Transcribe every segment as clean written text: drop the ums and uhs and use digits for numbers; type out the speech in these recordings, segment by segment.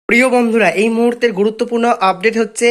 প্রিয় বন্ধুরা, এই মুহূর্তের গুরুত্বপূর্ণ আপডেট হচ্ছে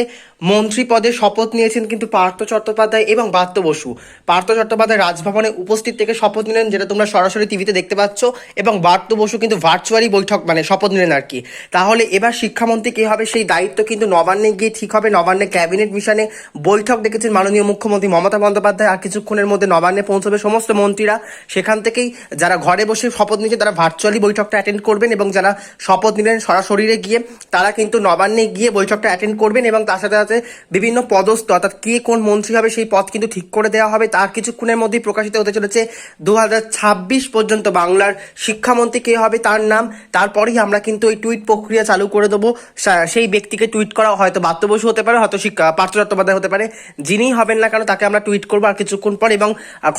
মন্ত্রী পদে শপথ নিয়েছেন কিন্তু পার্থ চট্টোপাধ্যায় এবং ব্রাত্য বসু। পার্থ চট্টোপাধ্যায় রাজভবনে উপস্থিত থেকে শপথ নিলেন, যেটা তোমরা সরাসরি টিভিতে দেখতে পাচ্ছ, এবং ব্রাত্য বসু কিন্তু ভার্চুয়ালি বৈঠক শপথ নিলেন আর কি। তাহলে এবার শিক্ষামন্ত্রী কে হবে সেই দায়িত্ব কিন্তু নবান্নে গিয়ে ঠিক হবে। নবান্নে ক্যাবিনেট মিশনে বৈঠক ডেকেছেন মাননীয় মুখ্যমন্ত্রী মমতা বন্দ্যোপাধ্যায়। আর কিছুক্ষণের মধ্যে নবান্নে পৌঁছবে সমস্ত মন্ত্রীরা। সেখান থেকেই যারা ঘরে বসে শপথ নিয়েছে তারা ভার্চুয়ালি বৈঠকটা অ্যাটেন্ড করবেন, এবং যারা শপথ নিলেন সরাসরিরে গিয়ে তারা কিন্তু নবান্নে গিয়ে বৈঠকটা অ্যাটেন্ড করবেন। এবং তার সাথে সাথে বিভিন্ন পদস্থ, অর্থাৎ কে কোন মন্ত্রী হবে সেই পদ কিন্তু ঠিক করে দেওয়া হবে। তার কিছুক্ষণের মধ্যেই প্রকাশিত হতে চলেছে 2026 পর্যন্ত বাংলার শিক্ষামন্ত্রী কে হবে তার নাম। তারপরেই আমরা কিন্তু এই টুইট প্রক্রিয়া চালু করে দেবো। সেই ব্যক্তিকে টুইট করা হয়তো ব্রাত্য বসু হতে পারে, হয়তো পার্থ চট্টোপাধ্যায় হতে পারে, যিনিই হবেন না কেন তাকে আমরা টুইট করবো আর কিছুক্ষণ পর। এবং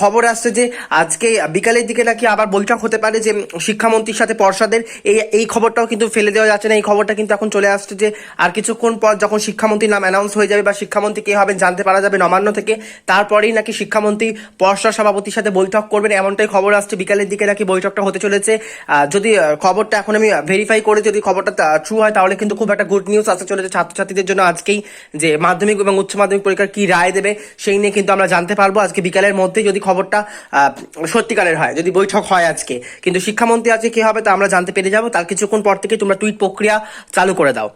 খবর আসছে যে আজকে বিকালের দিকে নাকি আবার বৈঠক হতে পারে যে শিক্ষামন্ত্রীর সাথে পর্ষদের। এই খবরটাও কিন্তু ফেলে দেওয়া যাচ্ছে না। এই খবরটা কিন্তু এখন চলে আসছে যে আর কিছুক্ষণ পর যখন শিক্ষামন্ত্রীর নাম অ্যানাউন্স হয়ে যাবে বা শিক্ষামন্ত্রী কে হবেন জানতে পারা যাবে নবান্ন থেকে, তারপরেই নাকি শিক্ষামন্ত্রী পর্ষদ সভাপতির সাথে বৈঠক করবেন, এমনটাই খবর আসছে। বিকালের দিকে নাকি বৈঠকটা হতে চলেছে। যদি খবরটা এখন আমি ভেরিফাই করে যদি খবরটা ট্রু হয় তাহলে কিন্তু খুব একটা গুড নিউজ আসতে চলেছে ছাত্রছাত্রীদের জন্য। আজকেই যে মাধ্যমিক এবং উচ্চ মাধ্যমিক পরীক্ষার কি রায় দেবে সেই নিয়ে কিন্তু আমরা জানতে পারবো আজকে বিকালের মধ্যে, যদি খবরটা সত্যিকারের হয়, যদি বৈঠক হয় আজকে। কিন্তু শিক্ষামন্ত্রী আজকে কি হবে তা আমরা জানতে পেরে যাবো। তার কিছুক্ষণ পর থেকে তোমরা টুইট প্রক্রিয়া চালু করে দাও।